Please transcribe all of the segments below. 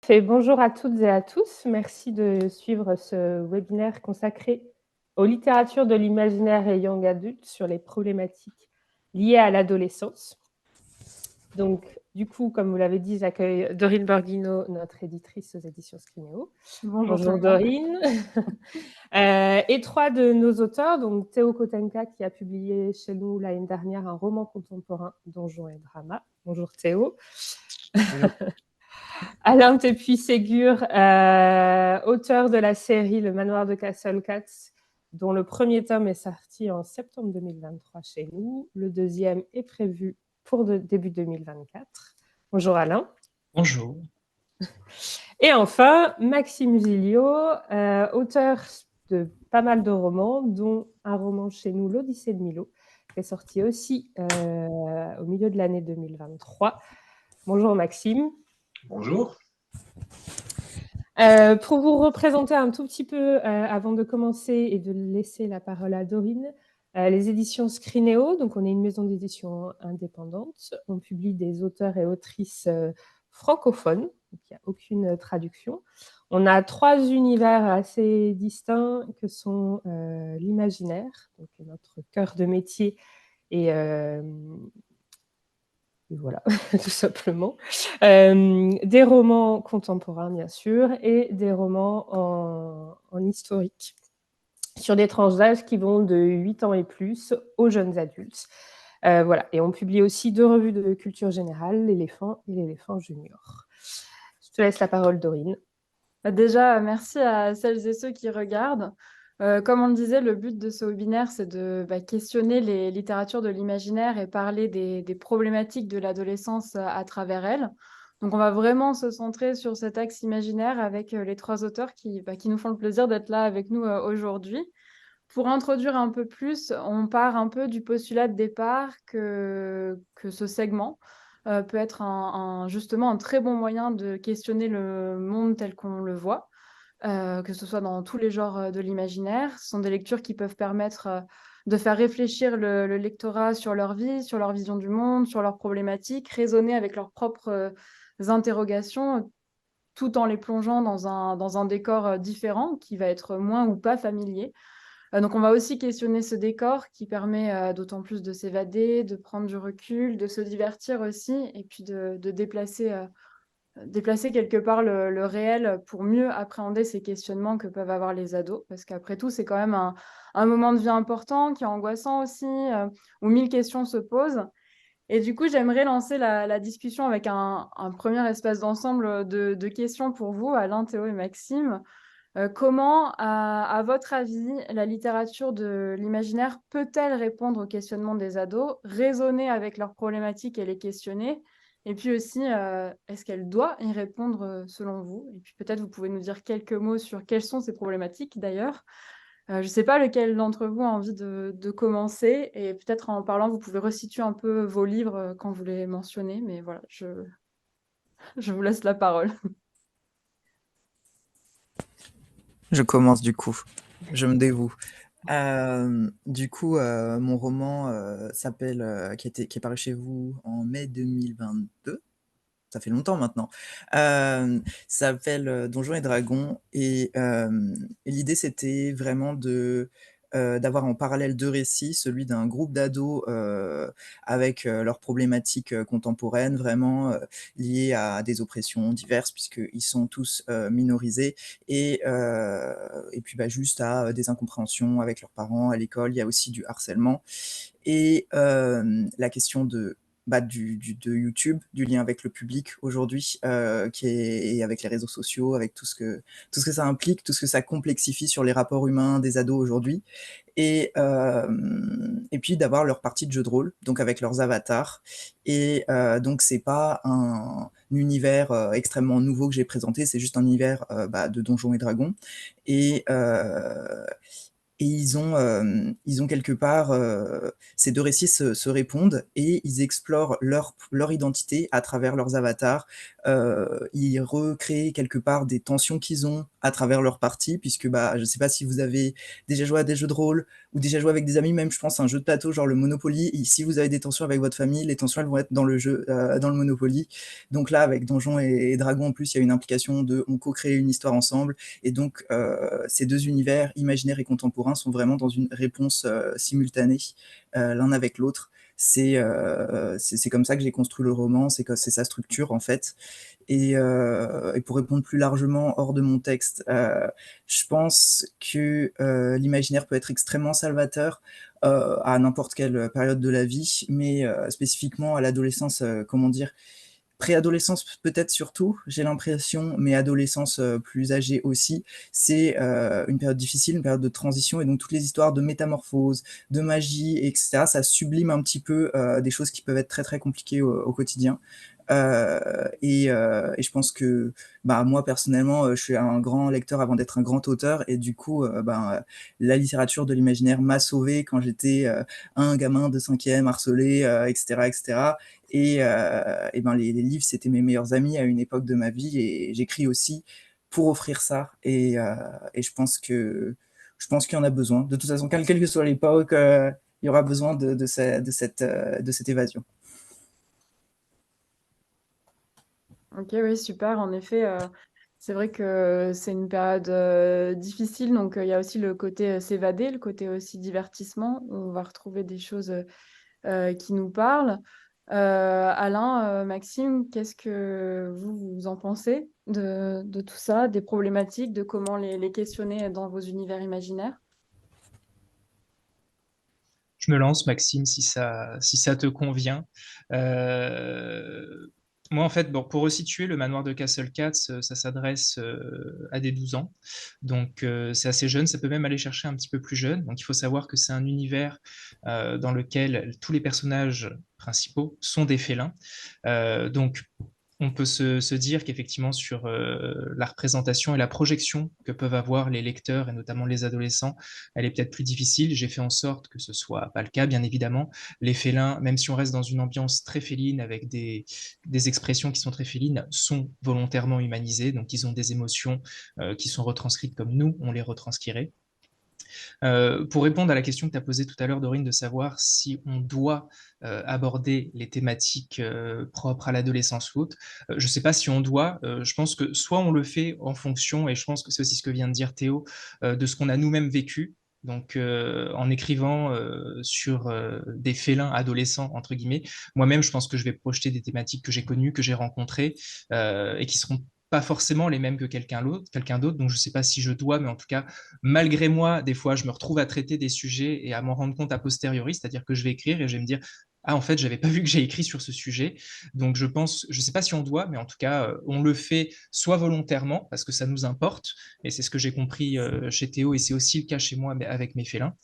Bonjour à toutes et à tous. Merci de suivre ce webinaire consacré aux littératures de l'imaginaire et young adulte sur les problématiques liées à l'adolescence. Donc, du coup, comme vous l'avez dit, j'accueille Dorine Borghino, notre éditrice aux éditions Scrinéo. Bonjour Dorine. Et trois de nos auteurs, donc Théo Kotenka qui a publié chez nous l'année dernière un roman contemporain, Donjons et Drama. Bonjour Théo. Bonjour. Alain Tepuy-Ségur, auteur de la série Le Manoir de Castle Cats, dont le premier tome est sorti en septembre 2023 chez nous. Le deuxième est prévu pour début 2024. Bonjour Alain. Bonjour. Et enfin, Maxime Gilliot, auteur de pas mal de romans, dont un roman chez nous, L'Odyssée de Milo, qui est sorti aussi au milieu de l'année 2023. Bonjour Maxime. Bonjour. Pour vous représenter un tout petit peu avant de commencer et de laisser la parole à Dorine, les éditions Scrinéo, donc on est une maison d'édition indépendante, on publie des auteurs et autrices francophones, donc il n'y a aucune traduction. On a trois univers assez distincts que sont l'imaginaire, donc notre cœur de métier, et voilà, tout simplement. Des romans contemporains, bien sûr, et des romans en historique, sur des tranches d'âge qui vont de 8 ans et plus aux jeunes adultes. Voilà. Et on publie aussi deux revues de culture générale, L'Éléphant et L'Éléphant Junior. Je te laisse la parole, Dorine. Déjà, merci à celles et ceux qui regardent. Comme on le disait, le but de ce webinaire, c'est de questionner les littératures de l'imaginaire et parler des problématiques de l'adolescence à travers elles. Donc, on va vraiment se centrer sur cet axe imaginaire avec les trois auteurs qui nous font le plaisir d'être là avec nous aujourd'hui. Pour introduire un peu plus, on part un peu du postulat de départ que ce segment peut être justement un très bon moyen de questionner le monde tel qu'on le voit, que ce soit dans tous les genres de l'imaginaire. Ce sont des lectures qui peuvent permettre de faire réfléchir le lectorat sur leur vie, sur leur vision du monde, sur leurs problématiques, raisonner avec leurs propres interrogations, tout en les plongeant dans un décor différent qui va être moins ou pas familier. Donc on va aussi questionner ce décor qui permet d'autant plus de s'évader, de prendre du recul, de se divertir aussi, et puis de déplacer quelque part le réel pour mieux appréhender ces questionnements que peuvent avoir les ados. Parce qu'après tout, c'est quand même un moment de vie important, qui est angoissant aussi, où 1000 questions se posent. Et du coup, j'aimerais lancer la discussion avec un premier espace d'ensemble de questions pour vous, Alain, Théo et Maxime. Comment, à votre avis, la littérature de l'imaginaire peut-elle répondre aux questionnements des ados, raisonner avec leurs problématiques et les questionner? Et puis aussi, est-ce qu'elle doit y répondre selon vous? Et puis peut-être vous pouvez nous dire quelques mots sur quelles sont ces problématiques d'ailleurs. Je ne sais pas lequel d'entre vous a envie de commencer, et peut-être en parlant, vous pouvez resituer un peu vos livres quand vous les mentionnez, mais voilà, je vous laisse la parole. Je commence du coup. Je me dévoue. Mon roman qui est paru chez vous en mai 2022. Ça fait longtemps maintenant. S'appelle Donjons et Dragons. Et l'idée, c'était vraiment d'avoir en parallèle deux récits, celui d'un groupe d'ados avec leurs problématiques contemporaines, vraiment liées à des oppressions diverses, puisqu'ils sont tous minorisés, et puis juste à des incompréhensions avec leurs parents à l'école. Il y a aussi du harcèlement. Et la question de YouTube, du lien avec le public aujourd'hui, et avec les réseaux sociaux, avec tout ce que ça implique, tout ce que ça complexifie sur les rapports humains des ados aujourd'hui, et puis d'avoir leur partie de jeu de rôle, donc avec leurs avatars. Et donc c'est pas un univers extrêmement nouveau que j'ai présenté, c'est juste un univers de Donjons et Dragons. Et et ils ont quelque part, ces deux récits se répondent et ils explorent leur identité à travers leurs avatars. Ils recréent quelque part des tensions qu'ils ont à travers leur partie, puisque bah, je sais pas si vous avez déjà joué à des jeux de rôle ou déjà joué avec des amis, même je pense à un jeu de plateau genre le Monopoly. Et si vous avez des tensions avec votre famille, les tensions elles vont être dans le jeu, dans le Monopoly. Donc là, avec Donjons et Dragons, en plus, il y a une implication de on co-crée une histoire ensemble. Et donc, ces deux univers, imaginaires et contemporains, sont vraiment dans une réponse simultanée l'un avec l'autre. C'est comme ça que j'ai construit le roman, c'est sa structure en fait. Et pour répondre plus largement hors de mon texte, je pense que l'imaginaire peut être extrêmement salvateur à n'importe quelle période de la vie, mais spécifiquement à l'adolescence, comment dire, préadolescence peut-être surtout, j'ai l'impression, mais adolescence plus âgée aussi, c'est une période difficile, une période de transition, et donc toutes les histoires de métamorphose, de magie, etc., ça sublime un petit peu des choses qui peuvent être très très compliquées au quotidien. Et je pense que bah, moi personnellement, je suis un grand lecteur avant d'être un grand auteur, et du coup, la littérature de l'imaginaire m'a sauvé quand j'étais un gamin de cinquième harcelé, etc., etc. Et ben les livres, c'était mes meilleurs amis à une époque de ma vie, et j'écris aussi pour offrir ça. Et je pense qu'il y en a besoin. De toute façon, quelle que soit l'époque, il y aura besoin de cette évasion. Ok, oui, super. En effet, c'est vrai que c'est une période difficile, donc il y a aussi le côté s'évader, le côté aussi divertissement, où on va retrouver des choses qui nous parlent. Alain, Maxime, qu'est-ce que vous en pensez de tout ça, des problématiques, de comment les questionner dans vos univers imaginaires? Je me lance, Maxime, si ça te convient. Euh, Moi, en fait, bon, pour resituer, le manoir de Castle Cats, ça s'adresse à des 12 ans. Donc, c'est assez jeune. Ça peut même aller chercher un petit peu plus jeune. Donc, il faut savoir que c'est un univers dans lequel tous les personnages principaux sont des félins. Donc, on peut se dire qu'effectivement, sur la représentation et la projection que peuvent avoir les lecteurs, et notamment les adolescents, elle est peut-être plus difficile. J'ai fait en sorte que ce soit pas le cas, bien évidemment. Les félins, même si on reste dans une ambiance très féline, avec des expressions qui sont très félines, sont volontairement humanisés. Donc, ils ont des émotions qui sont retranscrites comme nous, on les retranscrirait. Pour répondre à la question que tu as posée tout à l'heure, Dorine, de savoir si on doit aborder les thématiques propres à l'adolescence ou autre, je ne sais pas si on doit. Je pense que soit on le fait en fonction, et je pense que c'est aussi ce que vient de dire Théo, de ce qu'on a nous-mêmes vécu. Donc, en écrivant sur des félins adolescents, entre guillemets, moi-même, je pense que je vais projeter des thématiques que j'ai connues, que j'ai rencontrées, et qui seront pas forcément les mêmes que quelqu'un d'autre. Donc, je ne sais pas si je dois, mais en tout cas, malgré moi, des fois, je me retrouve à traiter des sujets et à m'en rendre compte a posteriori, c'est-à-dire que je vais écrire et je vais me dire, ah, en fait, j'avais pas vu que j'ai écrit sur ce sujet. Donc, je pense, je sais pas si on doit, mais en tout cas, on le fait soit volontairement, parce que ça nous importe, et c'est ce que j'ai compris chez Théo, et c'est aussi le cas chez moi avec mes félins,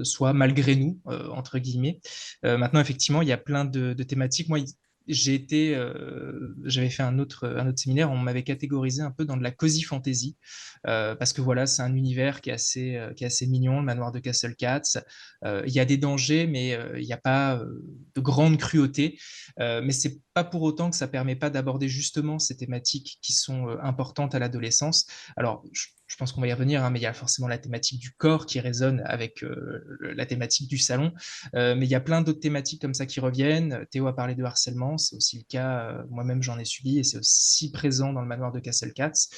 soit malgré nous, entre guillemets. Maintenant, effectivement, il y a plein de thématiques. Moi, j'avais fait un autre séminaire, on m'avait catégorisé un peu dans de la cozy fantasy, parce que voilà, c'est un univers qui est assez mignon, le manoir de Castle Cats. Il y a des dangers, mais il n'y a pas de grande cruauté. Mais c'est pas pour autant que ça permet pas d'aborder justement ces thématiques qui sont importantes à l'adolescence. Alors, je pense qu'on va y revenir, hein, mais il y a forcément la thématique du corps qui résonne avec la thématique du salon. Mais il y a plein d'autres thématiques comme ça qui reviennent. Théo a parlé de harcèlement, c'est aussi le cas. Moi-même, j'en ai subi, et c'est aussi présent dans le manoir de Castle Cats.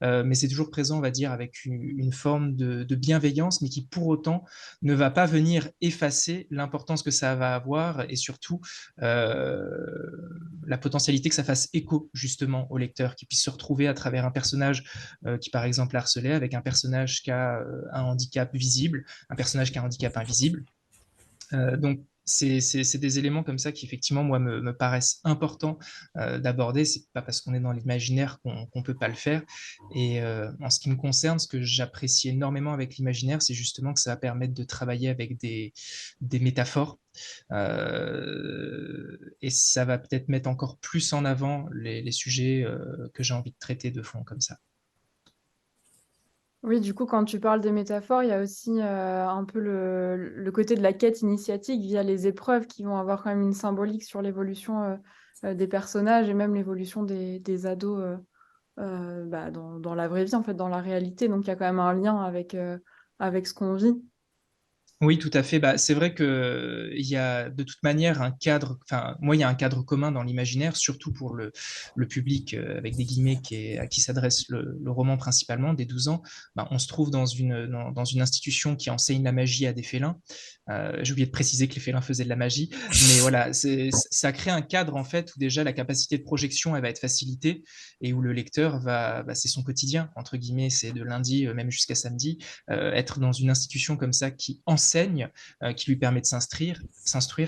Mais c'est toujours présent, on va dire, avec une forme de bienveillance, mais qui pour autant ne va pas venir effacer l'importance que ça va avoir, et surtout euh, la potentialité que ça fasse écho justement au lecteur, qui puisse se retrouver à travers un personnage qui par exemple est harcelé, avec un personnage qui a un handicap visible, un personnage qui a un handicap invisible. Donc, c'est des éléments comme ça qui, effectivement, moi, me paraissent importants d'aborder. C'est pas parce qu'on est dans l'imaginaire qu'on peut pas le faire. Et en ce qui me concerne, ce que j'apprécie énormément avec l'imaginaire, c'est justement que ça va permettre de travailler avec des métaphores. Et ça va peut-être mettre encore plus en avant les sujets que j'ai envie de traiter de fond comme ça. Oui, du coup, quand tu parles des métaphores, il y a aussi un peu le côté de la quête initiatique via les épreuves qui vont avoir quand même une symbolique sur l'évolution des personnages et même l'évolution des ados dans la vraie vie, en fait, dans la réalité. Donc, il y a quand même un lien avec ce qu'on vit. Oui, tout à fait. Bah, c'est vrai que il y a de toute manière un cadre, enfin, moi, il y a un cadre commun dans l'imaginaire, surtout pour le public, avec des guillemets, à qui s'adresse le roman principalement, des 12 ans. Bah, on se trouve dans une institution qui enseigne la magie à des félins. J'ai oublié de préciser que les félins faisaient de la magie, mais voilà, ça crée un cadre, en fait, où déjà la capacité de projection, elle va être facilitée et où le lecteur c'est son quotidien, entre guillemets, c'est de lundi, même jusqu'à samedi être dans une institution comme ça qui enseigne, qui lui permet de s'instruire,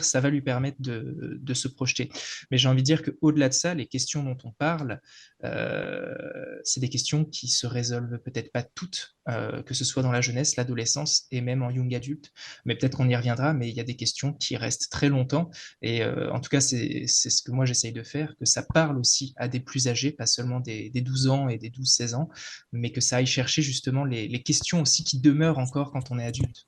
ça va lui permettre de se projeter. Mais j'ai envie de dire qu'au-delà de ça, les questions dont on parle, c'est des questions qui se résolvent peut-être pas toutes, que ce soit dans la jeunesse, l'adolescence et même en young adulte. Mais peut-être qu'on y reviendra, mais il y a des questions qui restent très longtemps. Et en tout cas, c'est ce que moi j'essaye de faire, que ça parle aussi à des plus âgés, pas seulement des 12 ans et des 12-16 ans, mais que ça aille chercher justement les questions aussi qui demeurent encore quand on est adulte.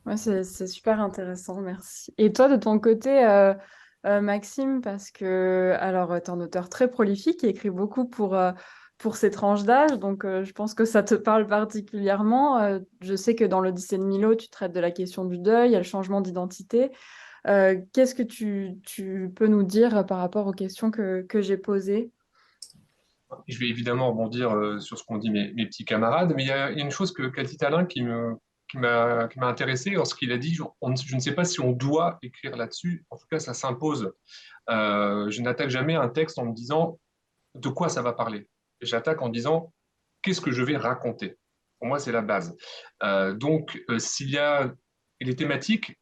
Ouais, c'est super intéressant, merci. Et toi, de ton côté, Maxime, parce que alors, tu es un auteur très prolifique et écrit beaucoup pour ces tranches d'âge, donc je pense que ça te parle particulièrement. Je sais que dans l'Odyssée de Milo, tu traites de la question du deuil, il y a le changement d'identité. Qu'est-ce que tu peux nous dire par rapport aux questions que j'ai posées? Je vais évidemment rebondir sur ce qu'ont dit mes petits camarades, mais il y a une chose qu'a dit Alain qui m'a intéressé lorsqu'il a dit je ne sais pas si on doit écrire là-dessus, en tout cas ça s'impose. Je n'attaque jamais un texte en me disant de quoi ça va parler. J'attaque en disant qu'est-ce que je vais raconter. Pour moi, c'est la base. S'il y a les thématiques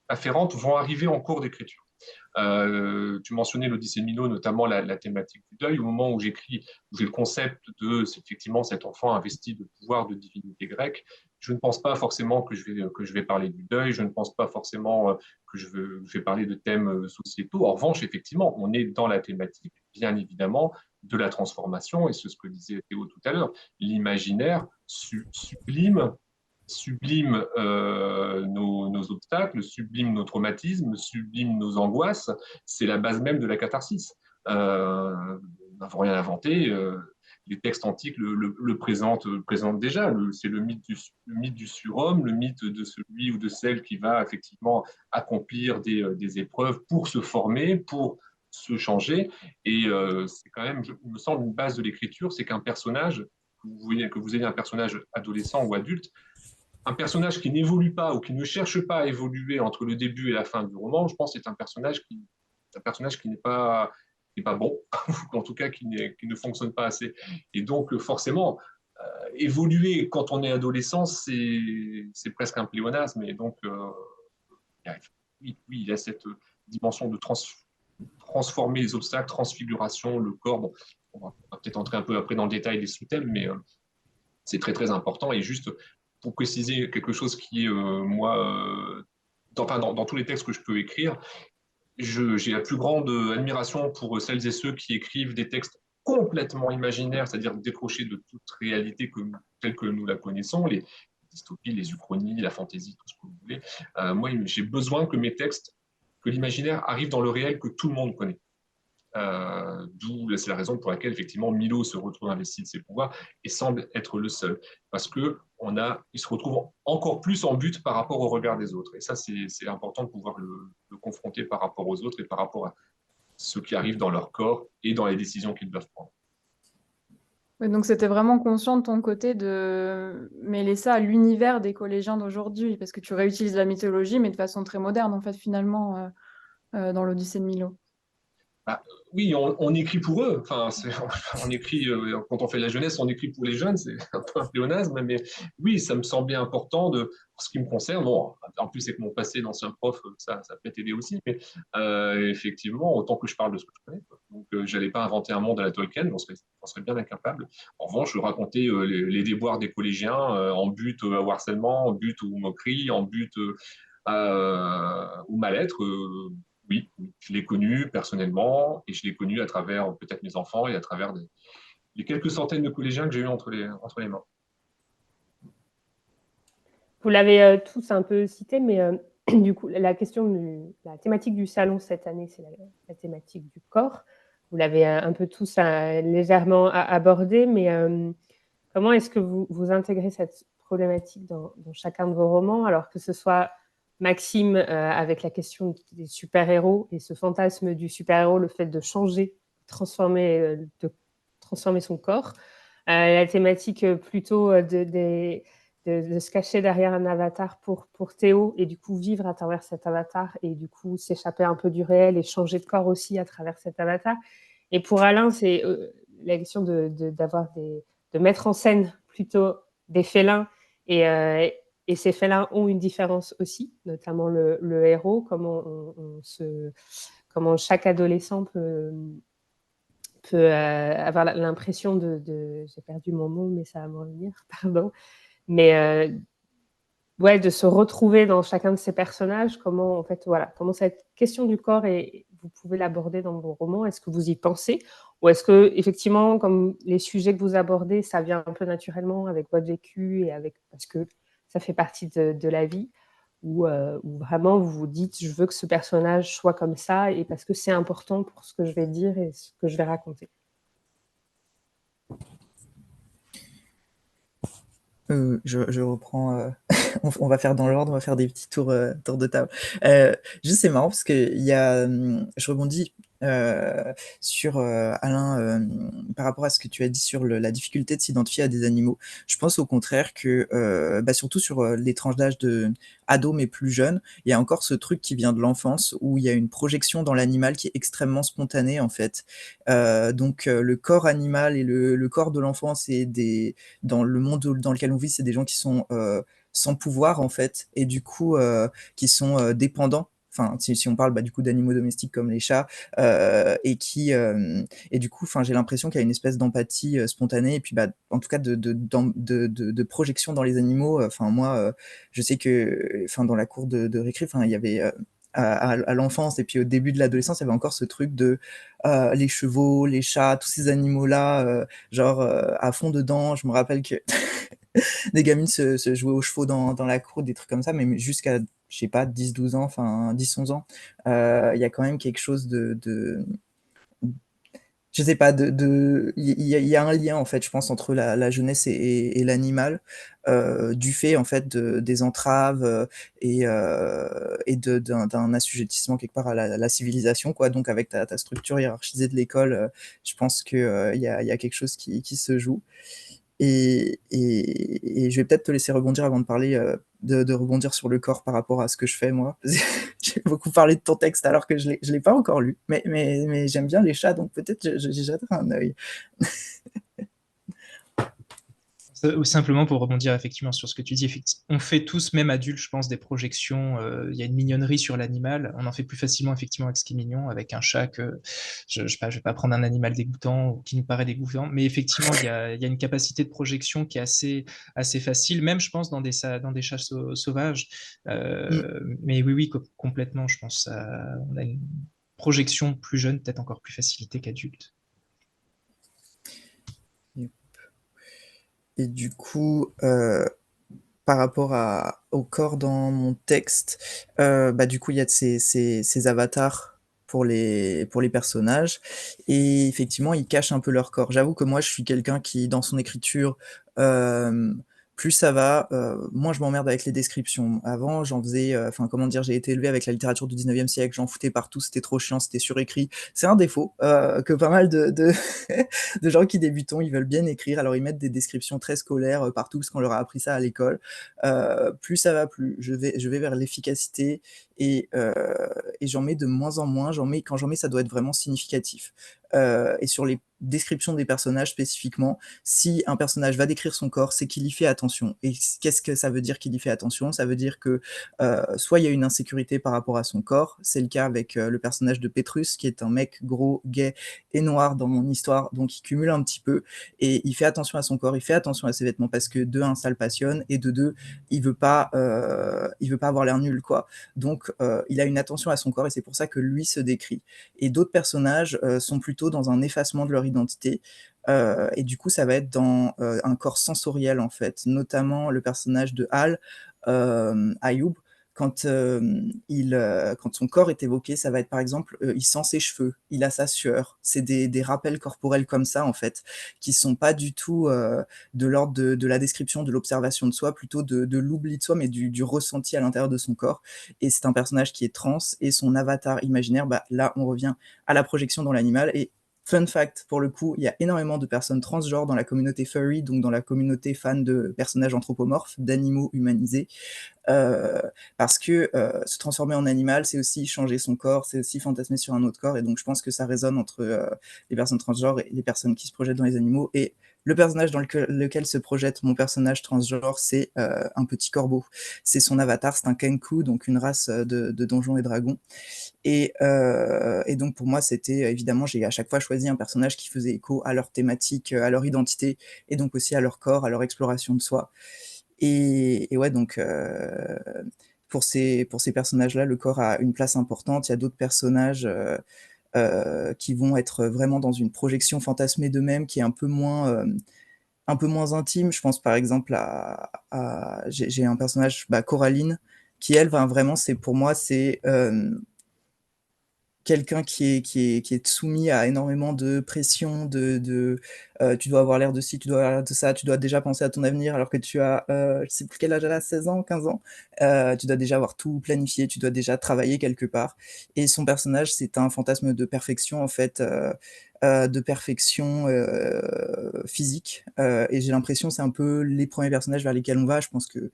afférentes vont arriver en cours d'écriture. Tu mentionnais l'Odyssée de Milo, notamment la thématique du deuil. Au moment où j'écris, où j'ai le concept de effectivement cet enfant investi de pouvoir de divinité grecque, je ne pense pas forcément que je vais parler du deuil, je ne pense pas forcément que je vais parler de thèmes sociétaux. En revanche, effectivement, on est dans la thématique, bien évidemment, de la transformation, et c'est ce que disait Théo tout à l'heure. L'imaginaire sublime nos obstacles, sublime nos traumatismes, sublime nos angoisses. C'est la base même de la catharsis. Nous n'avons rien inventé. Les textes antiques le présentent déjà. C'est le mythe du surhomme, le mythe de celui ou de celle qui va effectivement accomplir des épreuves pour se former, pour se changer. Et c'est quand même, il me semble, une base de l'écriture, c'est qu'un personnage, que vous ayez un personnage adolescent ou adulte, un personnage qui n'évolue pas ou qui ne cherche pas à évoluer entre le début et la fin du roman, je pense que c'est un personnage qui n'est pas bon, ou en tout cas qui ne fonctionne pas assez. Et donc, forcément, évoluer quand on est adolescent, c'est presque un pléonasme. Et donc, oui, il y a cette dimension de transformer les obstacles, transfiguration, le corps. Bon, on va peut-être entrer un peu après dans le détail des sous-thèmes, mais c'est très très important. Et juste pour préciser quelque chose qui est, moi, dans tous les textes que je peux écrire, j'ai la plus grande admiration pour celles et ceux qui écrivent des textes complètement imaginaires, c'est-à-dire décrochés de toute réalité telle que nous la connaissons, les dystopies, les uchronies, la fantaisie, tout ce que vous voulez. Moi, j'ai besoin que mes textes, que l'imaginaire arrive dans le réel que tout le monde connaît. D'où c'est la raison pour laquelle effectivement Milo se retrouve investi de ses pouvoirs et semble être le seul, parce que il se retrouve encore plus en but par rapport au regard des autres. Et ça, c'est important de pouvoir le confronter par rapport aux autres et par rapport à ce qui arrive dans leur corps et dans les décisions qu'ils doivent prendre. Oui, donc c'était vraiment conscient de ton côté de mêler ça à l'univers des collégiens d'aujourd'hui, parce que tu réutilises la mythologie, mais de façon très moderne, en fait, finalement, dans l'Odyssée de Milo. Bah, oui, on écrit pour eux. Enfin, on écrit, quand on fait de la jeunesse, on écrit pour les jeunes. C'est un peu un pléonasme, mais oui, ça me semblait important pour ce qui me concerne. Bon, en plus, avec mon passé d'ancien prof, ça peut aider aussi. Mais effectivement, autant que je parle de ce que je connais. Quoi. Donc, j'allais pas inventer un monde à la Tolkien, j'en serais bien incapable. En revanche, je racontais les déboires des collégiens en but au harcèlement, en but aux moqueries, en but au mal-être. Oui, je l'ai connu personnellement et je l'ai connu à travers peut-être mes enfants et à travers les quelques centaines de collégiens que j'ai eu entre les mains. Vous l'avez tous un peu cité, mais du coup, la thématique du salon cette année, c'est la thématique du corps. Vous l'avez un peu tous légèrement abordé, mais comment est-ce que vous intégrez cette problématique dans chacun de vos romans, alors que ce soit Maxime avec la question des super-héros et ce fantasme du super-héros, le fait de changer, de transformer son corps, la thématique plutôt de se cacher derrière un avatar pour Théo et du coup vivre à travers cet avatar et du coup s'échapper un peu du réel et changer de corps aussi à travers cet avatar. Et pour Alain, c'est la question de mettre en scène plutôt des félins et ces félins ont une différence aussi, notamment le héros, comment chaque adolescent peut avoir l'impression j'ai perdu mon mot, mais ça va me revenir, pardon, mais ouais, de se retrouver dans chacun de ces personnages, comment cette question du corps, vous pouvez l'aborder dans vos romans, est-ce que vous y pensez? Ou est-ce que, effectivement, comme les sujets que vous abordez, ça vient un peu naturellement avec votre vécu parce que ça fait partie de la vie, ou vraiment vous vous dites, je veux que ce personnage soit comme ça, et parce que c'est important pour ce que je vais dire et ce que je vais raconter. Je reprends, on va faire dans l'ordre, on va faire des petits tours de table. Juste, c'est marrant parce que je rebondis sur Alain, par rapport à ce que tu as dit sur la difficulté de s'identifier à des animaux. Je pense au contraire que, surtout sur les tranches d'âge de ados mais plus jeunes, il y a encore ce truc qui vient de l'enfance où il y a une projection dans l'animal qui est extrêmement spontanée en fait. Donc le corps animal et le corps de l'enfance dans le monde dans lequel on vit, c'est des gens qui sont sans pouvoir en fait, et du coup qui sont dépendants. Enfin, si on parle du coup d'animaux domestiques comme les chats, et du coup, j'ai l'impression qu'il y a une espèce d'empathie spontanée, et puis en tout cas de projection dans les animaux. Moi, je sais que dans la cour de récré, il y avait à l'enfance et puis au début de l'adolescence, il y avait encore ce truc de les chevaux, les chats, tous ces animaux-là, à fond dedans. Je me rappelle que des gamines se jouaient aux chevaux dans la cour, des trucs comme ça, mais jusqu'à, je sais pas, 10-12 ans, enfin 10-11 ans, il y a quand même quelque chose je sais pas, il y a un lien en fait, je pense, entre la jeunesse et l'animal, du fait en fait des entraves et d'un assujettissement quelque part à la civilisation, quoi. Donc avec ta structure hiérarchisée de l'école, je pense que il y a quelque chose qui se joue. Et je vais peut-être te laisser rebondir avant de parler, de rebondir sur le corps par rapport à ce que je fais moi. J'ai beaucoup parlé de ton texte alors que je l'ai pas encore lu, mais j'aime bien les chats, donc peut-être j'y jetterai un œil. Ou simplement pour rebondir effectivement sur ce que tu dis, on fait tous, même adultes, je pense, des projections. Il y a une mignonnerie sur l'animal. On en fait plus facilement effectivement avec ce qui est mignon, avec un chat que je vais pas prendre un animal dégoûtant ou qui nous paraît dégoûtant. Mais effectivement, il y a une capacité de projection qui est assez facile, même je pense dans des chats sauvages. Mais oui, complètement. Je pense on a une projection plus jeune, peut-être encore plus facilitée qu'adulte. Et du coup, par rapport au corps dans mon texte, du coup, il y a ces avatars pour les personnages, et effectivement, ils cachent un peu leur corps. J'avoue que moi, je suis quelqu'un qui, dans son écriture, plus ça va, moins je m'emmerde avec les descriptions. Avant, j'en faisais, j'ai été élevé avec la littérature du 19e siècle, j'en foutais partout, c'était trop chiant, c'était surécrit. C'est un défaut que pas mal de gens qui débutent, ils veulent bien écrire, alors ils mettent des descriptions très scolaires partout parce qu'on leur a appris ça à l'école. Plus ça va, plus je vais vers l'efficacité, et j'en mets de moins en moins. Quand j'en mets, ça doit être vraiment significatif. Et sur les descriptions des personnages spécifiquement, si un personnage va décrire son corps, c'est qu'il y fait attention. Et qu'est-ce que ça veut dire qu'il y fait attention? Ça veut dire que soit il y a une insécurité par rapport à son corps, c'est le cas avec le personnage de Pétrus, qui est un mec gros, gay et noir dans mon histoire, donc il cumule un petit peu, et il fait attention à son corps, il fait attention à ses vêtements, parce que de un, ça le passionne, et de deux, il veut pas avoir l'air nul, quoi. Donc il a une attention à son corps, et c'est pour ça que lui se décrit. Et d'autres personnages sont plutôt plutôt dans un effacement de leur identité. Et du coup, ça va être dans un corps sensoriel, en fait, notamment le personnage de Hal, Ayoub, quand quand son corps est évoqué, ça va être par exemple, il sent ses cheveux, il a sa sueur. C'est des rappels corporels comme ça, en fait, qui sont pas du tout de l'ordre de la description, de l'observation de soi, plutôt de l'oubli de soi, mais du ressenti à l'intérieur de son corps. Et c'est un personnage qui est trans, et son avatar imaginaire, bah, là, on revient à la projection dans l'animal. Et fun fact, pour le coup, il y a énormément de personnes transgenres dans la communauté furry, donc dans la communauté fan de personnages anthropomorphes, d'animaux humanisés. Parce que se transformer en animal, c'est aussi changer son corps, c'est aussi fantasmer sur un autre corps, et donc je pense que ça résonne entre les personnes transgenres et les personnes qui se projettent dans les animaux. Et le personnage dans lequel se projette mon personnage transgenre, c'est un petit corbeau. C'est son avatar, c'est un Kenku, donc une race de donjons et dragons. Et donc pour moi, c'était évidemment, j'ai à chaque fois choisi un personnage qui faisait écho à leur thématique, à leur identité, et donc aussi à leur corps, à leur exploration de soi. Et ouais, donc pour ces personnages-là, le corps a une place importante. Il y a d'autres personnages qui vont être vraiment dans une projection fantasmée d'eux-mêmes qui est un peu moins intime. Je pense par exemple j'ai un personnage, bah, Coraline, qui elle, va vraiment, pour moi, c'est quelqu'un qui est soumis à énormément de pression, tu dois avoir l'air de ci, tu dois avoir l'air de ça, tu dois déjà penser à ton avenir alors que tu as, je sais plus quel âge elle a, 16 ans, 15 ans. Tu dois déjà avoir tout planifié, tu dois déjà travailler quelque part. Et son personnage, c'est un fantasme de perfection, en fait, de perfection physique. Et j'ai l'impression, c'est un peu les premiers personnages vers lesquels on va. Je pense que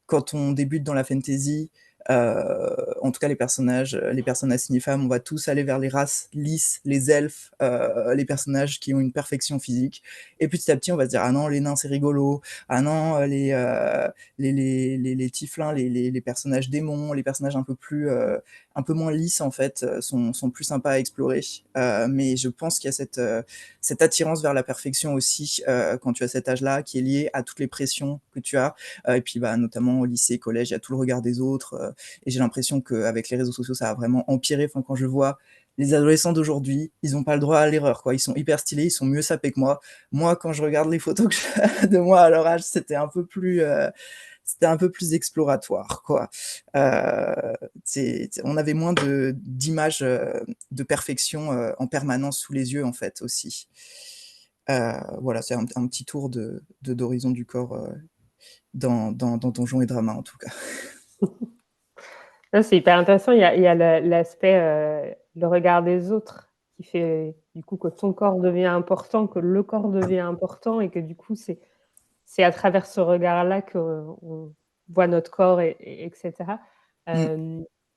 quand on débute dans la fantasy, en tout cas les personnes assignées femmes, on va tous aller vers les races lisses, les elfes, les personnages qui ont une perfection physique. Et petit à petit, on va se dire, ah non, les nains, c'est rigolo. Ah non, les tieflins, les personnages démons, les personnages un peu moins lisses, en fait, sont plus sympas à explorer. Mais je pense qu'il y a cette attirance vers la perfection aussi, quand tu as cet âge-là, qui est liée à toutes les pressions que tu as. Et puis, bah, notamment au lycée, collège, il y a tout le regard des autres. Et j'ai l'impression qu'avec les réseaux sociaux, ça a vraiment empiré. Enfin, quand je vois les adolescents d'aujourd'hui, ils n'ont pas le droit à l'erreur, quoi. Ils sont hyper stylés, ils sont mieux sapés que moi. Moi, quand je regarde les photos de moi à leur âge, c'était un peu plus exploratoire, quoi. On avait moins d'images de perfection en permanence sous les yeux, en fait, aussi. Voilà, c'est un petit tour d'horizon du corps dans Donjons et Drama, en tout cas. C'est hyper intéressant. Il y a l'aspect, le regard des autres qui fait du coup que ton corps devient important, que le corps devient important, et que du coup, c'est à travers ce regard-là qu'on voit notre corps, etc.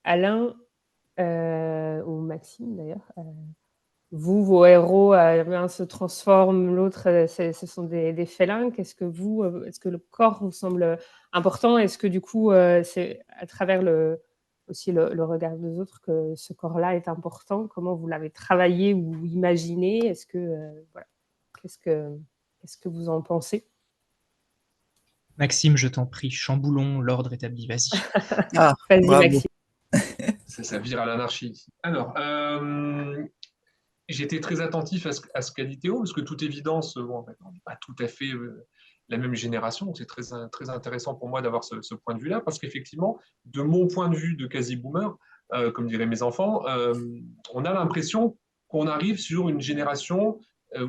Alain, ou Maxime d'ailleurs, vous, vos héros, l'un se transforme, l'autre, ce sont des félins. Est-ce que le corps vous semble important? Est-ce que du coup, c'est à travers aussi le regard des autres que ce corps-là est important? Comment vous l'avez travaillé ou imaginé? Est-ce que, voilà, qu'est-ce que vous en pensez? Maxime, je t'en prie, chamboulons, l'ordre établi, vas-y. Ah, Vas-y, bravo. Maxime. Ça vire à l'anarchie ici. Alors, j'étais très attentif à ce qu'a dit Théo, parce que toute évidence, bon, on n'est pas tout à fait la même génération, donc c'est très intéressant pour moi d'avoir ce point de vue-là, parce qu'effectivement, de mon point de vue de quasi-boomer, comme diraient mes enfants, on a l'impression qu'on arrive sur une génération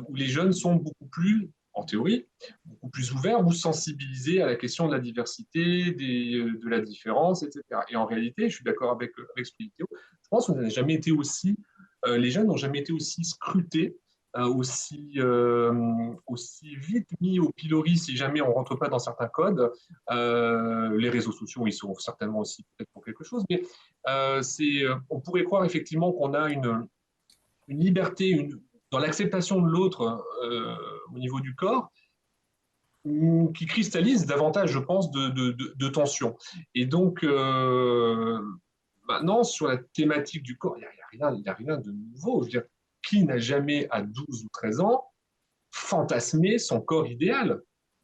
où les jeunes sont beaucoup plus, en théorie, beaucoup plus ouverts ou sensibilisés à la question de la diversité, de la différence, etc. Et en réalité, je suis d'accord avec ce que dit Théo, je pense qu'on n'a jamais été aussi les jeunes n'ont jamais été aussi scrutés, aussi vite mis au pilori si jamais on ne rentre pas dans certains codes. Les réseaux sociaux, ils sont certainement aussi peut-être pour quelque chose, mais on pourrait croire effectivement qu'on a une liberté dans l'acceptation de l'autre au niveau du corps qui cristallise davantage, je pense, de tension. Et donc, maintenant, sur la thématique du corps, il n'y a rien de nouveau. Je veux dire, qui n'a jamais, à 12 ou 13 ans, fantasmé son corps idéal?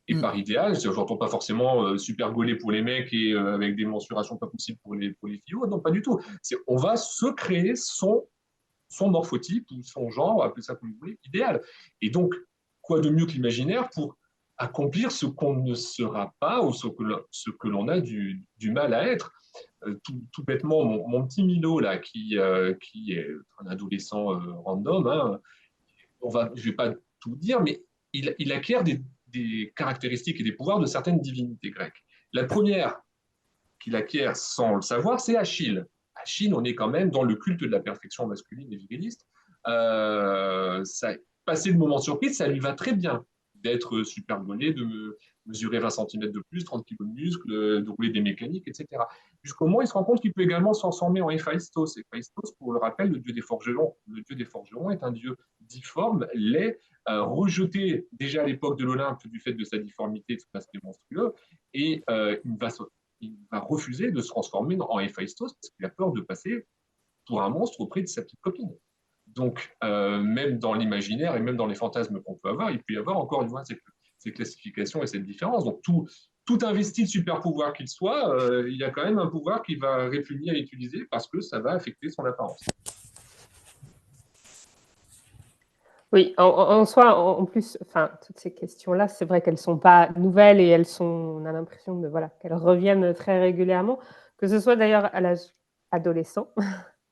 Et par idéal, je n'entends pas forcément super gaulé pour les mecs et avec des mensurations pas possibles pour les filles. Non, pas du tout. On va se créer son son morphotype ou son genre, appelez ça comme vous voulez, idéal. Et donc, quoi de mieux que l'imaginaire pour accomplir ce qu'on ne sera pas ou ce que l'on a du mal à être. Tout bêtement, mon petit Milo, là, qui est un adolescent random, hein, je ne vais pas tout dire, mais il acquiert des caractéristiques et des pouvoirs de certaines divinités grecques. La première qu'il acquiert sans le savoir, c'est Achille. Achille, on est quand même dans le culte de la perfection masculine et viriliste. Passer le moment surprise, ça lui va très bien d'être super bonnet, de mesurer 20 cm de plus, 30 kg de muscles, de rouler des mécaniques, etc. Jusqu'au moment où il se rend compte qu'il peut également se transformer en Héphaïstos. Héphaïstos, pour le rappel, le dieu des forgerons. Le dieu des forgerons est un dieu difforme, laid, rejeté déjà à l'époque de l'Olympe du fait de sa difformité, de son aspect monstrueux, et il va refuser de se transformer en Héphaïstos parce qu'il a peur de passer pour un monstre auprès de sa petite copine. Donc, même dans l'imaginaire et même dans les fantasmes qu'on peut avoir, il peut y avoir encore une fois ces classifications et cette différence. Donc, tout investi de super pouvoir qu'il soit, il y a quand même un pouvoir qu'il va répugner à utiliser parce que ça va affecter son apparence. Oui, en soi, en plus, enfin, toutes ces questions-là, c'est vrai qu'elles ne sont pas nouvelles et on a l'impression qu'elles reviennent très régulièrement, que ce soit d'ailleurs à l'âge adolescent,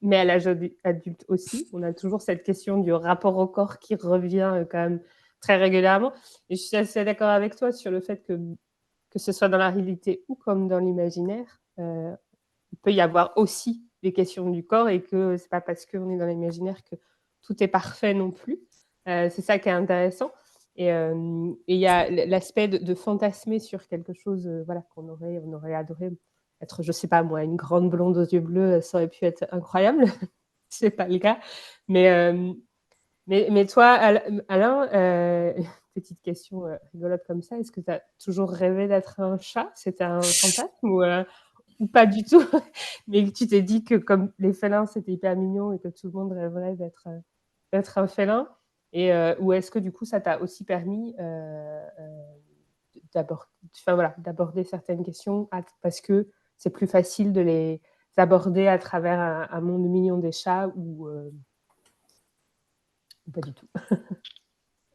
mais à l'âge adulte aussi. On a toujours cette question du rapport au corps qui revient quand même très régulièrement. Et je suis assez d'accord avec toi sur le fait que ce soit dans la réalité ou comme dans l'imaginaire, il peut y avoir aussi des questions du corps et que c'est pas parce qu'on est dans l'imaginaire que tout est parfait non plus. C'est ça qui est intéressant. Et il y a l'aspect de fantasmer sur quelque chose qu'on aurait adoré être, je sais pas moi, une grande blonde aux yeux bleus, ça aurait pu être incroyable. C'est pas le cas. Mais toi, Alain, petite question rigolote comme ça, est-ce que tu as toujours rêvé d'être un chat? C'était un fantasme ou pas du tout? Mais tu t'es dit que comme les félins, c'était hyper mignon et que tout le monde rêverait d'être un félin? Ou est-ce que du coup, ça t'a aussi permis d'aborder certaines questions parce que c'est plus facile de les aborder à travers un monde mignon des chats ou pas du tout?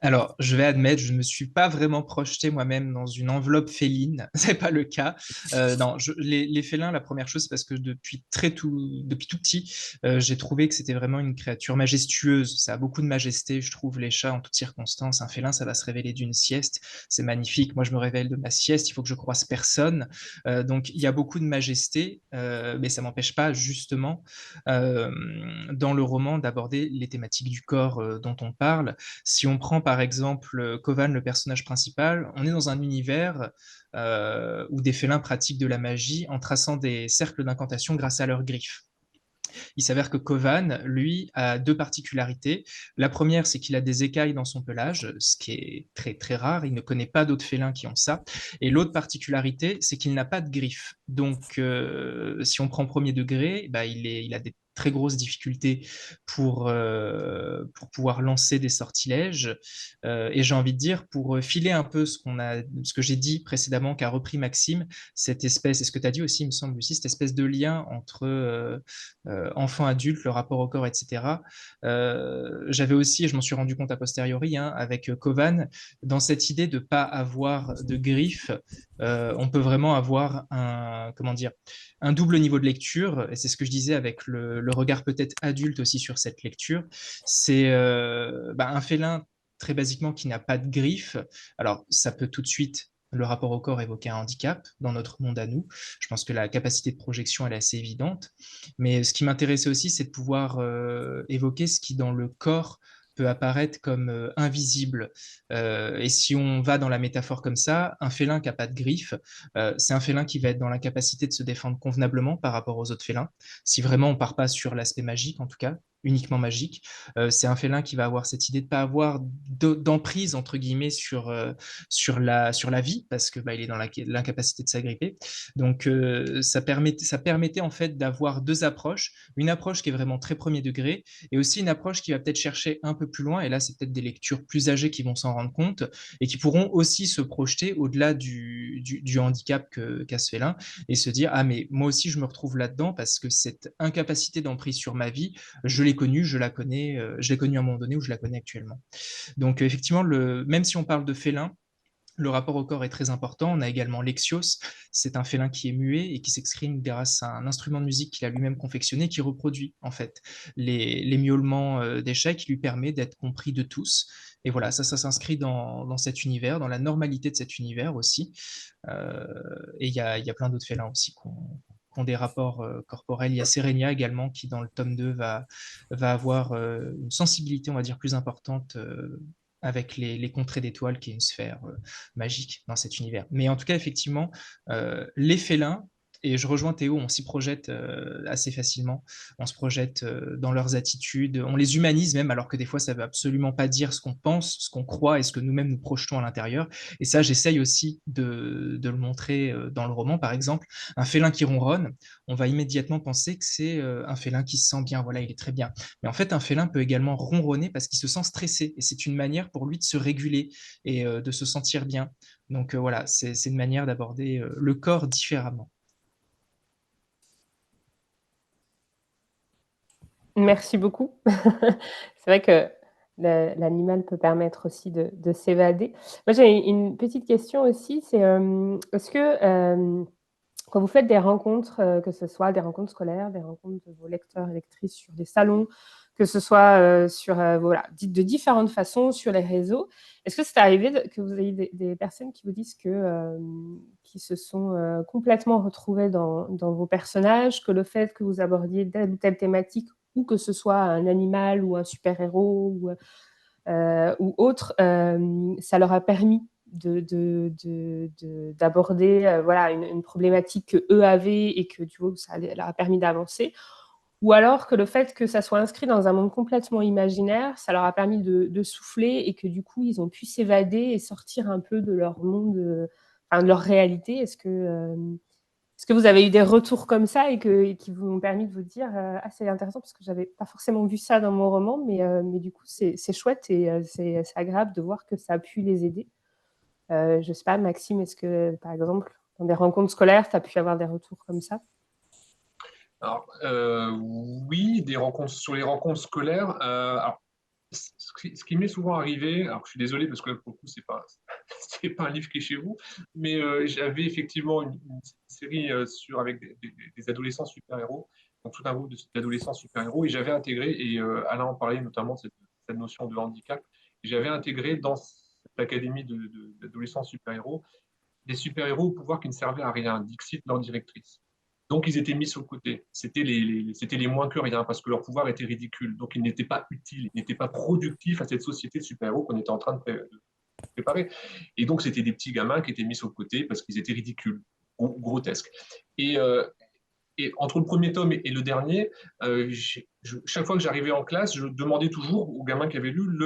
Alors, je vais admettre, je ne me suis pas vraiment projeté moi-même dans une enveloppe féline. C'est pas le cas. Non, les félins, la première chose, c'est parce que depuis tout petit, j'ai trouvé que c'était vraiment une créature majestueuse. Ça a beaucoup de majesté, je trouve, les chats en toutes circonstances. Un félin, ça va se révéler d'une sieste. C'est magnifique. Moi, je me révèle de ma sieste. Il faut que je croise personne. Donc, il y a beaucoup de majesté, mais ça m'empêche pas, justement, dans le roman, d'aborder les thématiques du corps dont on parle. Si on prend par exemple Kovan, le personnage principal, on est dans un univers où des félins pratiquent de la magie en traçant des cercles d'incantation grâce à leurs griffes. Il s'avère que Kovan, lui, a deux particularités. La première, c'est qu'il a des écailles dans son pelage, ce qui est très très rare. Il ne connaît pas d'autres félins qui ont ça. Et l'autre particularité, c'est qu'il n'a pas de griffes. Donc, si on prend premier degré, il a des très grosses difficultés pour pouvoir lancer des sortilèges. Et j'ai envie de dire, pour filer un peu ce que j'ai dit précédemment, qu'a repris Maxime, cette espèce, et ce que tu as dit aussi, il me semble, Lucie, cette espèce de lien entre enfant, adulte, le rapport au corps, etc. J'avais aussi, et je m'en suis rendu compte a posteriori, avec Kovan, dans cette idée de ne pas avoir de griffes, on peut vraiment avoir un double niveau de lecture, et c'est ce que je disais avec le regard peut-être adulte aussi sur cette lecture. C'est un félin très basiquement qui n'a pas de griffes. Alors, ça peut tout de suite, le rapport au corps, évoquer un handicap dans notre monde à nous. Je pense que la capacité de projection, elle est assez évidente. Mais ce qui m'intéressait aussi, c'est de pouvoir évoquer ce qui, dans le corps, peut apparaître comme invisible. Et si on va dans la métaphore comme ça, un félin qui n'a pas de griffes, c'est un félin qui va être dans l'incapacité de se défendre convenablement par rapport aux autres félins. Si vraiment on ne part pas sur l'aspect magique, en tout cas, uniquement magique, c'est un félin qui va avoir cette idée de ne pas avoir d'emprise, entre guillemets, sur la vie, parce que il est dans l'incapacité de s'agripper. Donc, ça permettait en fait d'avoir deux approches. Une approche qui est vraiment très premier degré, et aussi une approche qui va peut-être chercher un peu plus loin, et là, c'est peut-être des lectures plus âgées qui vont s'en rendre compte, et qui pourront aussi se projeter au-delà du handicap qu'a ce félin, et se dire, ah mais moi aussi, je me retrouve là-dedans, parce que cette incapacité d'emprise sur ma vie, je l'ai l'ai connue, je l'ai connue à un moment donné ou je la connais actuellement. Donc effectivement, même si on parle de félin, le rapport au corps est très important. On a également l'Exios, c'est un félin qui est muet et qui s'exprime grâce à un instrument de musique qu'il a lui-même confectionné, qui reproduit en fait les miaulements des chats, qui lui permet d'être compris de tous. Et voilà, ça s'inscrit dans cet univers, dans la normalité de cet univers aussi. Et il y a plein d'autres félins aussi qui ont des rapports corporels. Il y a Serenia également qui, dans le tome 2, va avoir une sensibilité, on va dire, plus importante avec les contrées d'étoiles, qui est une sphère magique dans cet univers. Mais en tout cas, effectivement, les félins, et je rejoins Théo, on s'y projette assez facilement, on se projette dans leurs attitudes, on les humanise même, alors que des fois, ça ne veut absolument pas dire ce qu'on pense, ce qu'on croit et ce que nous-mêmes nous projetons à l'intérieur. Et ça, j'essaye aussi de le montrer dans le roman, par exemple. Un félin qui ronronne, on va immédiatement penser que c'est un félin qui se sent bien, voilà, il est très bien. Mais en fait, un félin peut également ronronner parce qu'il se sent stressé, et c'est une manière pour lui de se réguler et de se sentir bien. Donc voilà, c'est une manière d'aborder le corps différemment. Merci beaucoup. C'est vrai que l'animal peut permettre aussi de s'évader. Moi, j'ai une petite question aussi, c'est est-ce que quand vous faites des rencontres, que ce soit des rencontres scolaires, des rencontres de vos lecteurs et lectrices sur des salons, que ce soit sur voilà, de différentes façons sur les réseaux, est-ce que c'est arrivé que vous ayez des personnes qui vous disent qui se sont complètement retrouvées dans vos personnages, que le fait que vous abordiez telle ou telle thématique, ou que ce soit un animal ou un super-héros ou autre, ça leur a permis d'aborder voilà, une problématique qu'eux avaient et que du coup, ça leur a permis d'avancer. Ou alors que le fait que ça soit inscrit dans un monde complètement imaginaire, ça leur a permis de souffler et que du coup, ils ont pu s'évader et sortir un peu de leur monde, enfin, de leur réalité. Est-ce que vous avez eu des retours comme ça et qui vous ont permis de vous dire ah, c'est intéressant parce que j'avais pas forcément vu ça dans mon roman, mais du coup, c'est chouette et c'est agréable de voir que ça a pu les aider. Je ne sais pas, Maxime, est-ce que, par exemple, dans des rencontres scolaires, tu as pu avoir des retours comme ça? Alors, oui, sur les rencontres scolaires. Alors, ce qui m'est souvent arrivé, alors je suis désolé parce que là, pour le coup, c'est pas un livre qui est chez vous, mais j'avais effectivement une série avec des adolescents super-héros, donc tout un groupe d'adolescents super-héros, et j'avais intégré, et Alain en parlait notamment de cette notion de handicap, et j'avais intégré dans cette académie d'adolescents super-héros des super-héros au pouvoir qui ne servaient à rien, dixit leur directrice. Donc, ils étaient mis sur le côté. C'était les moins que rien parce que leur pouvoir était ridicule. Donc, ils n'étaient pas utiles, ils n'étaient pas productifs à cette société de super-héros qu'on était en train de préparer. Et donc, c'était des petits gamins qui étaient mis sur le côté parce qu'ils étaient ridicules ou grotesques. Et entre le premier tome et le dernier, chaque fois que j'arrivais en classe, je demandais toujours aux gamins qui avaient lu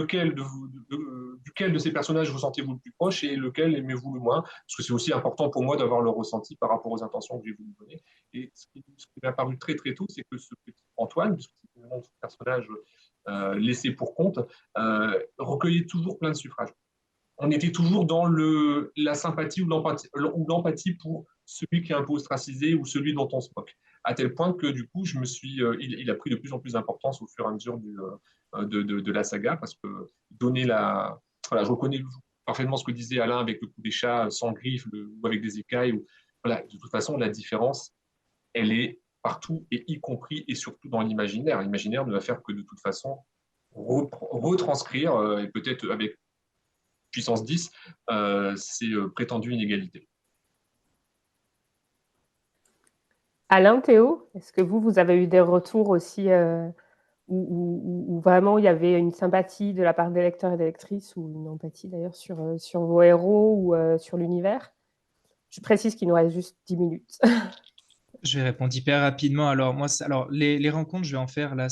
duquel de ces personnages vous sentez-vous le plus proche et lequel aimez-vous le moins, parce que c'est aussi important pour moi d'avoir leur ressenti par rapport aux intentions que j'ai voulu donner. Et ce qui m'est apparu très très tôt, c'est que ce petit Antoine, puisque c'est le nom de ce personnage laissé pour compte, recueillait toujours plein de suffrages. On était toujours dans la sympathie ou l'empathie pour celui qui est un peu ostracisé ou celui dont on se moque. À tel point que du coup, il a pris de plus en plus d'importance au fur et à mesure de la saga, parce que voilà, je reconnais parfaitement ce que disait Alain avec le coup des chats sans griffes ou avec des écailles. Voilà, de toute façon, la différence, elle est partout, et y compris et surtout dans l'imaginaire. L'imaginaire ne va faire que de toute façon retranscrire, et peut-être avec puissance 10, ces prétendues inégalités. Alain, Théo, est-ce que vous avez eu des retours aussi où vraiment il y avait une sympathie de la part des lecteurs et des lectrices, ou une empathie d'ailleurs sur vos héros ou sur l'univers? Je précise qu'il nous reste juste 10 minutes. Je vais répondre hyper rapidement. Alors, moi, les rencontres, je vais en faire là,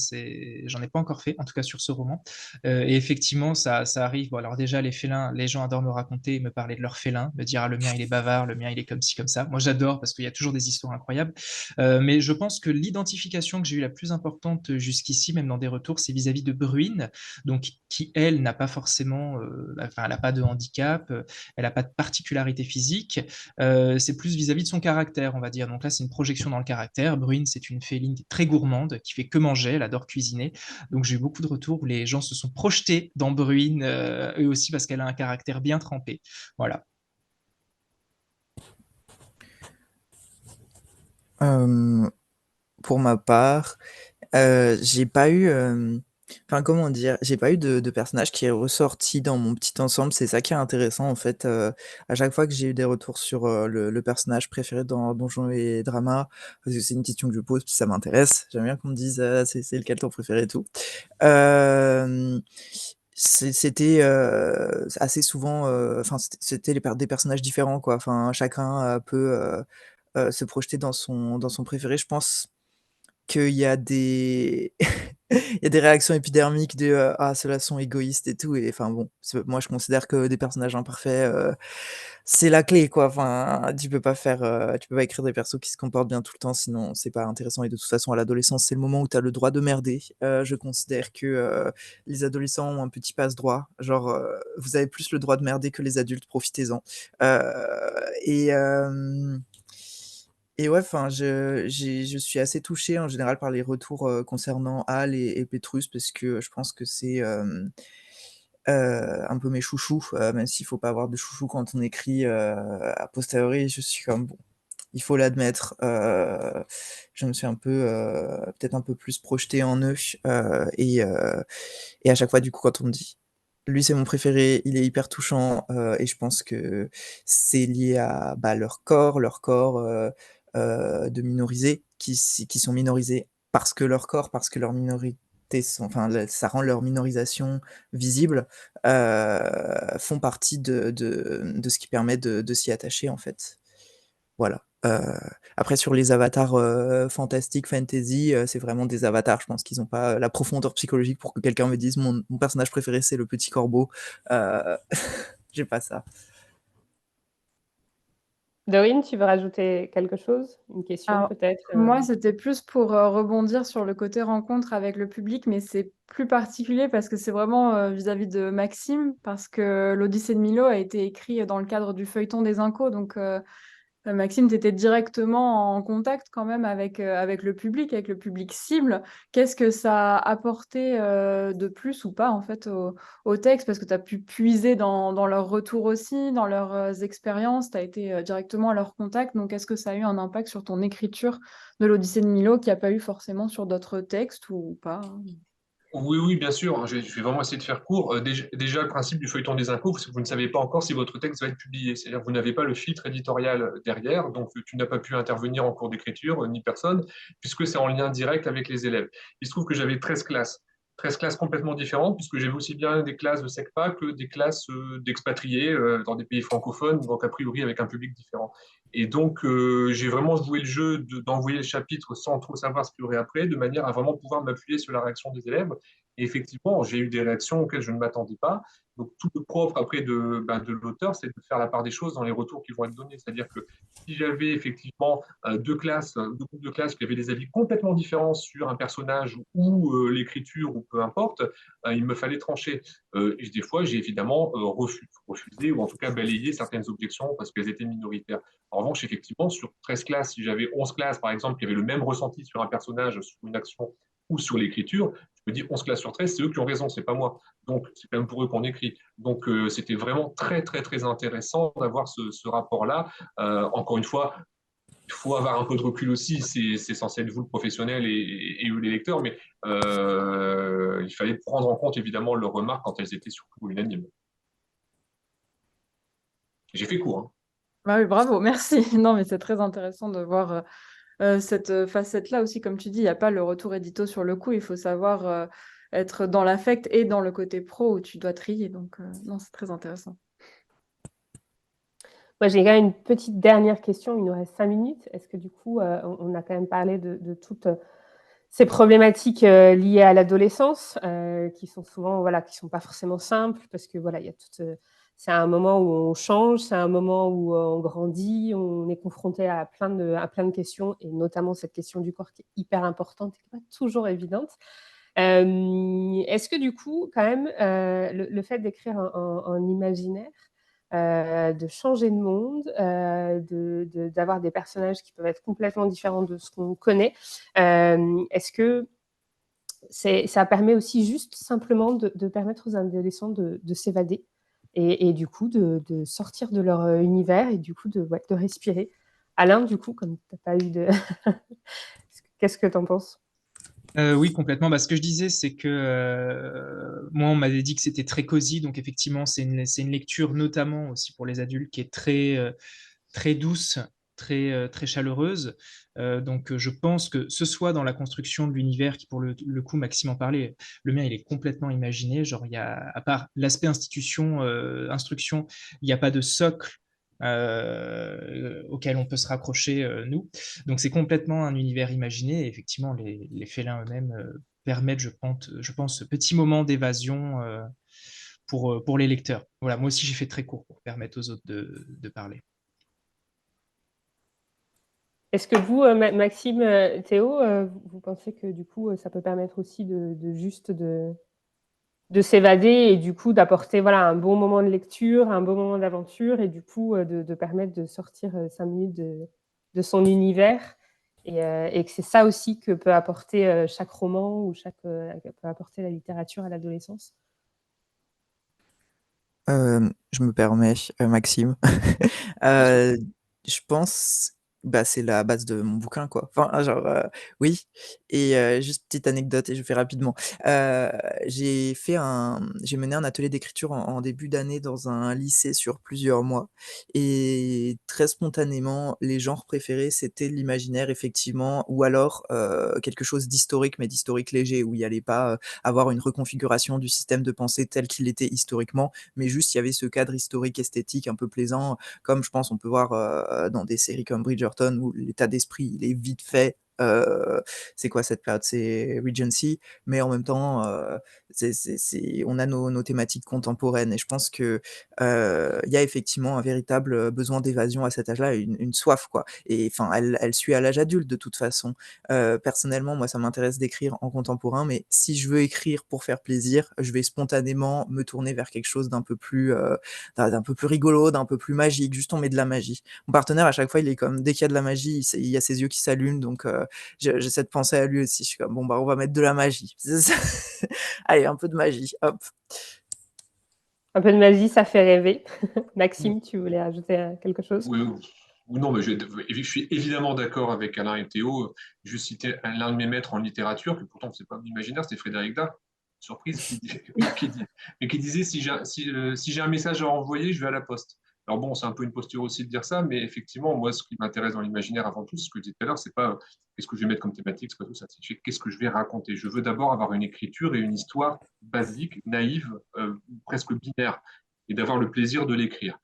j'en ai pas encore fait, en tout cas sur ce roman. Et effectivement, ça arrive. Bon, alors déjà, les félins, les gens adorent me raconter, me parler de leurs félins, me dire, ah, le mien, il est bavard, le mien, il est comme ci, comme ça. Moi, j'adore parce qu'il y a toujours des histoires incroyables. Mais je pense que l'identification que j'ai eue la plus importante jusqu'ici, même dans des retours, c'est vis-à-vis de Bruine, donc, qui, elle, n'a pas forcément, enfin, elle n'a pas de handicap, elle n'a pas de particularité physique. C'est plus vis-à-vis de son caractère, on va dire. Donc là, c'est une projection dans le caractère. Bruine, c'est une féline très gourmande, qui fait que manger, elle adore cuisiner. Donc j'ai eu beaucoup de retours où les gens se sont projetés dans Bruine, eux aussi, parce qu'elle a un caractère bien trempé. Voilà. Pour ma part, j'ai pas eu, enfin comment dire, j'ai pas eu de personnage qui est ressorti dans mon petit ensemble. C'est ça qui est intéressant en fait. À chaque fois que j'ai eu des retours sur le personnage préféré dans Donjons et Drama, parce que c'est une question que je pose, puis ça m'intéresse. J'aime bien qu'on me dise c'est lequel ton préféré et tout. Euh, c'était assez souvent, enfin c'était des personnages différents quoi. Enfin chacun peut se projeter dans son préféré. Je pense qu'il y a des il y a des réactions épidermiques de ah ceux-là sont égoïstes et tout et enfin bon, moi je considère que des personnages imparfaits c'est la clé quoi. Enfin tu peux pas écrire des persos qui se comportent bien tout le temps sinon c'est pas intéressant et de toute façon à l'adolescence c'est le moment où tu as le droit de merder. Je considère que les adolescents ont un petit passe-droit, genre vous avez plus le droit de merder que les adultes, profitez-en. Et et ouais, enfin, je suis assez touché en général par les retours concernant Hal et Petrus parce que je pense que c'est un peu mes chouchous, même s'il faut pas avoir de chouchous quand on écrit a posteriori. Je suis comme bon, il faut l'admettre. Je me suis un peu, peut-être un peu plus projeté en eux et à chaque fois, du coup, quand on me dit lui, c'est mon préféré, il est hyper touchant et je pense que c'est lié à bah, leur corps de minorisés qui sont minorisés parce que leur corps, parce que leur minorité, enfin, ça rend leur minorisation visible, font partie de ce qui permet de s'y attacher en fait. Voilà. Après sur les avatars fantastique, fantasy, c'est vraiment des avatars. Je pense qu'ils n'ont pas la profondeur psychologique pour que quelqu'un me dise mon personnage préféré c'est le petit corbeau. Euh, J'ai pas ça. Dorine, tu veux rajouter quelque chose? Une question Alors, peut-être? moi, c'était plus pour rebondir sur le côté rencontre avec le public, mais c'est plus particulier parce que c'est vraiment vis-à-vis de Maxime, parce que l'Odyssée de Milo a été écrit dans le cadre du feuilleton des Incos, donc Maxime, tu étais directement en contact quand même avec avec le public cible. Qu'est-ce que ça a apporté de plus ou pas en fait au texte? Parce que tu as pu puiser dans leur retour aussi, dans leurs expériences, tu as été directement à leur contact. Donc, est-ce que ça a eu un impact sur ton écriture de l'Odyssée de Milo qui a pas eu forcément sur d'autres textes ou pas? Oui, oui, bien sûr, hein, je vais vraiment essayer de faire court. Déjà, le principe du feuilleton des impôts, c'est que vous ne savez pas encore si votre texte va être publié. C'est-à-dire que vous n'avez pas le filtre éditorial derrière, donc tu n'as pas pu intervenir en cours d'écriture, ni personne, puisque c'est en lien direct avec les élèves. Il se trouve que j'avais 13 classes. 13 classes complètement différentes, puisque j'avais aussi bien des classes de SECPA que des classes d'expatriés dans des pays francophones, donc a priori avec un public différent. Et donc, j'ai vraiment joué le jeu d'envoyer le chapitre sans trop savoir ce qu'il y aurait après, de manière à vraiment pouvoir m'appuyer sur la réaction des élèves. Et effectivement, j'ai eu des réactions auxquelles je ne m'attendais pas. Donc, tout le propre après de l'auteur, c'est de faire la part des choses dans les retours qui vont être donnés. C'est-à-dire que si j'avais effectivement deux groupes de classes qui avaient des avis complètement différents sur un personnage ou l'écriture ou peu importe, il me fallait trancher. Et des fois, j'ai évidemment refusé ou en tout cas balayé certaines objections parce qu'elles étaient minoritaires. En revanche, effectivement, sur 13 classes, si j'avais 11 classes, par exemple, qui avaient le même ressenti sur un personnage, sur une action ou sur l'écriture, je me dis 11 classes sur 13, c'est eux qui ont raison, c'est pas moi. Donc, c'est quand même pour eux qu'on écrit. Donc, c'était vraiment très, très, très intéressant d'avoir ce rapport-là. Encore une fois, il faut avoir un peu de recul aussi. C'est censé être vous le professionnel et eux les lecteurs, mais il fallait prendre en compte évidemment leurs remarques quand elles étaient surtout unanimes. J'ai fait court. Hein. Bah oui, bravo, merci. Non, mais c'est très intéressant de voir cette facette-là aussi, comme tu dis, il n'y a pas le retour édito sur le coup, il faut savoir être dans l'affect et dans le côté pro où tu dois trier. Donc, non, c'est très intéressant. Moi, j'ai quand même une petite dernière question. Il nous reste 5 minutes. Est-ce que du coup, on a quand même parlé de toutes ces problématiques liées à l'adolescence, qui sont souvent, voilà, qui sont pas forcément simples, parce que voilà, il y a toute, c'est un moment où on change, c'est un moment où on grandit, on est confronté à plein de questions, et notamment cette question du corps qui est hyper importante et qui n'est pas toujours évidente. Est-ce que du coup, quand même, le fait d'écrire en imaginaire, de changer de monde, d'avoir des personnages qui peuvent être complètement différents de ce qu'on connaît, est-ce que ça permet aussi juste simplement de permettre aux adolescents de s'évader et du coup de sortir de leur univers et du coup de respirer. Alain, du coup, comme tu n'as pas eu de... Qu'est-ce que tu en penses? Oui, complètement. Bah, ce que je disais, c'est que moi, on m'avait dit que c'était très cosy, donc effectivement, c'est une lecture notamment aussi pour les adultes qui est très douce, très chaleureuse. Donc, je pense que ce soit dans la construction de l'univers, qui pour le coup, Maxime en parlait, le mien, il est complètement imaginé. Genre, il y a, à part l'aspect instruction, il n'y a pas de socle auquel on peut se raccrocher, nous. Donc, c'est complètement un univers imaginé. Et effectivement, les félins eux-mêmes permettent, je pense, ce petit moment d'évasion pour les lecteurs. Voilà, moi aussi, j'ai fait très court pour permettre aux autres de parler. Est-ce que vous, Maxime, Théo, vous pensez que du coup, ça peut permettre aussi de s'évader et du coup d'apporter un bon moment de lecture, un bon moment d'aventure et du coup de permettre de sortir 5 minutes de son univers et que c'est ça aussi que peut apporter chaque roman ou peut apporter la littérature à l'adolescence? Je me permets, Maxime. Bien sûr. Je pense, c'est la base de mon bouquin, quoi. Enfin, genre, oui. Et juste petite anecdote, et je fais rapidement. Heu, j'ai mené un atelier d'écriture en début d'année dans un lycée sur plusieurs mois, et très spontanément, les genres préférés, c'était l'imaginaire, effectivement, ou alors quelque chose d'historique, mais d'historique léger, où il y allait pas avoir une reconfiguration du système de pensée tel qu'il était historiquement, mais juste il y avait ce cadre historique esthétique un peu plaisant, comme je pense on peut voir dans des séries comme Bridgerton, où l'état d'esprit il est vite fait. C'est quoi cette période? C'est Regency, mais en même temps, on a nos thématiques contemporaines, et je pense que il y a effectivement un véritable besoin d'évasion à cet âge-là, une soif, quoi. Et enfin, elle suit à l'âge adulte de toute façon. Personnellement, moi, ça m'intéresse d'écrire en contemporain, mais si je veux écrire pour faire plaisir, je vais spontanément me tourner vers quelque chose d'un peu plus rigolo, d'un peu plus magique. Juste, on met de la magie. Mon partenaire, à chaque fois, il est comme, dès qu'il y a de la magie, il y a ses yeux qui s'allument, donc j'essaie de penser à lui aussi. Je suis comme, bon, on va mettre de la magie. Allez, un peu de magie, hop. Un peu de magie, ça fait rêver. Maxime, tu voulais ajouter quelque chose? Oui, ou non, mais je suis évidemment d'accord avec Alain et Théo. Je citais l'un de mes maîtres en littérature, que pourtant c'est pas l'imaginaire, c'était Frédéric Dard. Surprise, qui disait si j'ai un message à envoyer, je vais à la poste. Alors bon, c'est un peu une posture aussi de dire ça, mais effectivement, moi, ce qui m'intéresse dans l'imaginaire avant tout, ce que je disais tout à l'heure, c'est pas qu'est-ce que je vais mettre comme thématique, c'est pas tout ça, c'est qu'est-ce que je vais raconter. Je veux d'abord avoir une écriture et une histoire basique, naïve, presque binaire, et d'avoir le plaisir de l'écrire.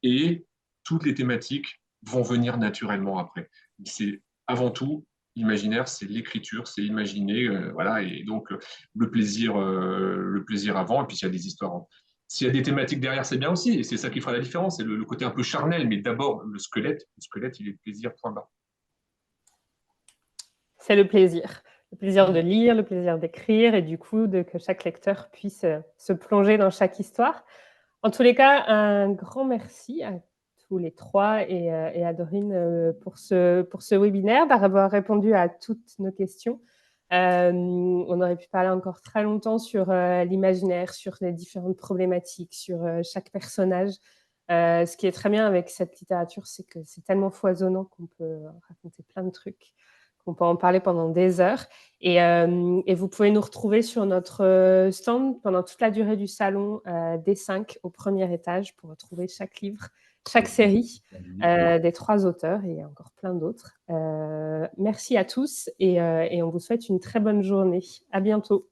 Et toutes les thématiques vont venir naturellement après. C'est avant tout imaginaire, c'est l'écriture, c'est imaginer, voilà, et donc le plaisir avant, et puis s'il y a des histoires, s'il y a des thématiques derrière, c'est bien aussi, et c'est ça qui fera la différence, c'est le côté un peu charnel, mais d'abord le squelette, il est plaisir, point barre. C'est le plaisir de lire, le plaisir d'écrire et du coup que chaque lecteur puisse se plonger dans chaque histoire. En tous les cas, un grand merci à tous les trois et à Dorine pour ce webinaire, d'avoir répondu à toutes nos questions. On aurait pu parler encore très longtemps sur l'imaginaire, sur les différentes problématiques, sur chaque personnage. Ce qui est très bien avec cette littérature, c'est que c'est tellement foisonnant qu'on peut raconter plein de trucs, qu'on peut en parler pendant des heures. Et vous pouvez nous retrouver sur notre stand pendant toute la durée du salon D5 au premier étage pour retrouver chaque livre, chaque série des 3 auteurs et encore plein d'autres. Merci à tous et on vous souhaite une très bonne journée. À bientôt.